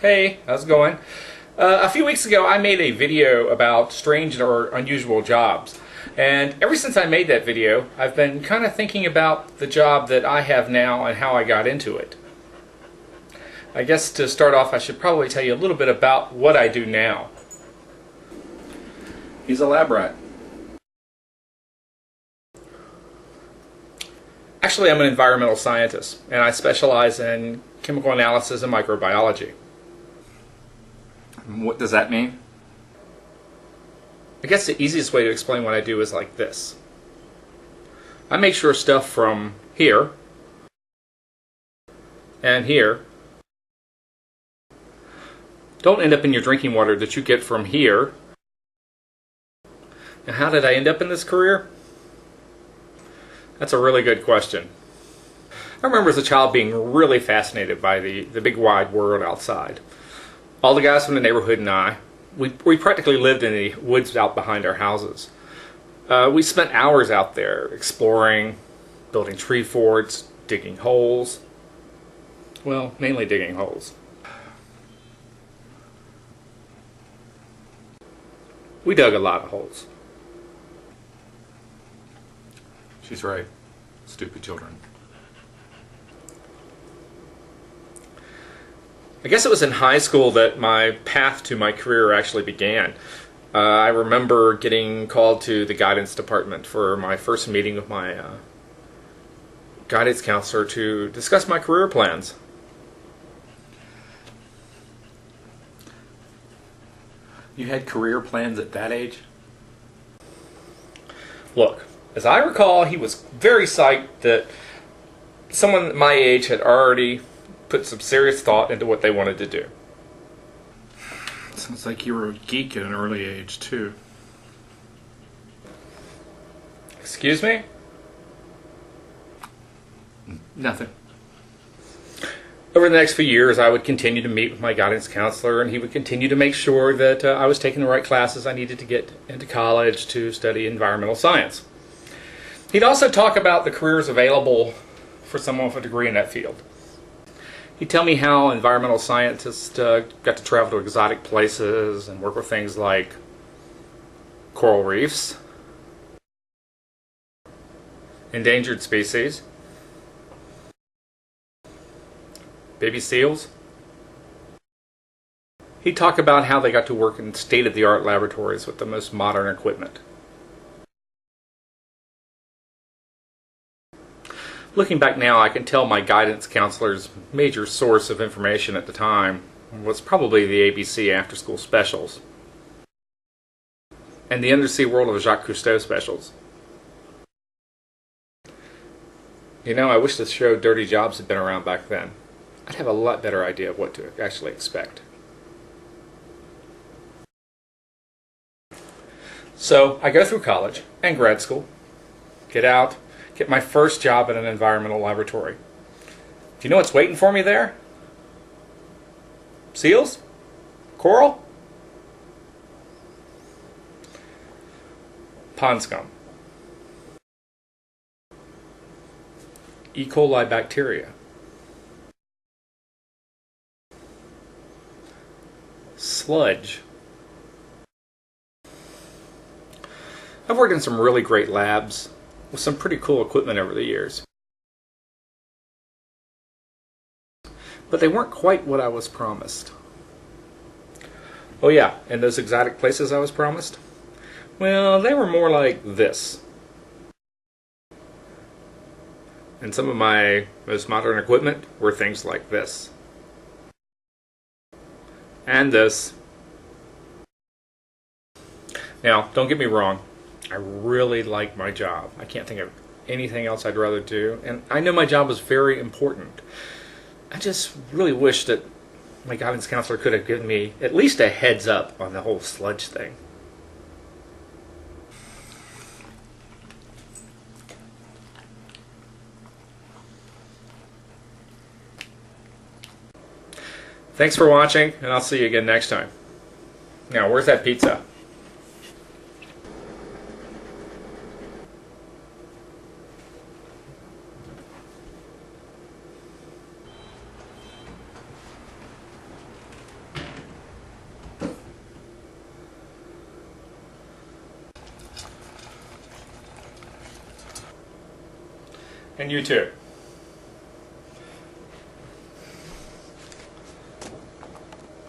Hey, how's it going? A few weeks ago I made a video about strange or unusual jobs. And ever since I made that video, I've been kind of thinking about the job that I have now and how I got into it. I guess to start off I should probably tell you a little bit about what I do now. He's a lab rat. Actually, I'm an environmental scientist, and I specialize in chemical analysis and microbiology. What does that mean? I guess the easiest way to explain what I do is like this. I make sure stuff from here and here don't end up in your drinking water that you get from here. And how did I end up in this career? That's a really good question. I remember as a child being really fascinated by the big wide world outside. All the guys from the neighborhood and we practically lived in the woods out behind our houses. We spent hours out there exploring, building tree forts, digging holes. Well, mainly digging holes. We dug a lot of holes. She's right. Stupid children. I guess it was in high school that my path to my career actually began. I remember getting called to the guidance department for my first meeting with my guidance counselor to discuss my career plans. You had career plans at that age? Look, as I recall, he was very psyched that someone my age had already put some serious thought into what they wanted to do. Sounds like you were a geek at an early age, too. Excuse me? Nothing. Over the next few years, I would continue to meet with my guidance counselor, and he would continue to make sure that I was taking the right classes I needed to get into college to study environmental science. He'd also talk about the careers available for someone with a degree in that field. He'd tell me how environmental scientists got to travel to exotic places and work with things like coral reefs, endangered species, baby seals. He'd talk about how they got to work in state-of-the-art laboratories with the most modern equipment. Looking back now, I can tell my guidance counselor's major source of information at the time was probably the ABC after-school specials and the Undersea World of Jacques Cousteau specials. You know, I wish the show Dirty Jobs had been around back then. I'd have a lot better idea of what to actually expect. So, I go through college and grad school, get out, get my first job at an environmental laboratory. Do you know what's waiting for me there? Seals? Coral? Pond scum. E. coli bacteria. Sludge. I've worked in some really great labs with some pretty cool equipment over the years. But they weren't quite what I was promised. Oh yeah, and those exotic places I was promised? Well, they were more like this. And some of my most modern equipment were things like this. And this. Now, don't get me wrong. I really like my job. I can't think of anything else I'd rather do. And I know my job is very important. I just really wish that my guidance counselor could have given me at least a heads up on the whole sludge thing. Thanks for watching, and I'll see you again next time. Now, where's that pizza? And you too.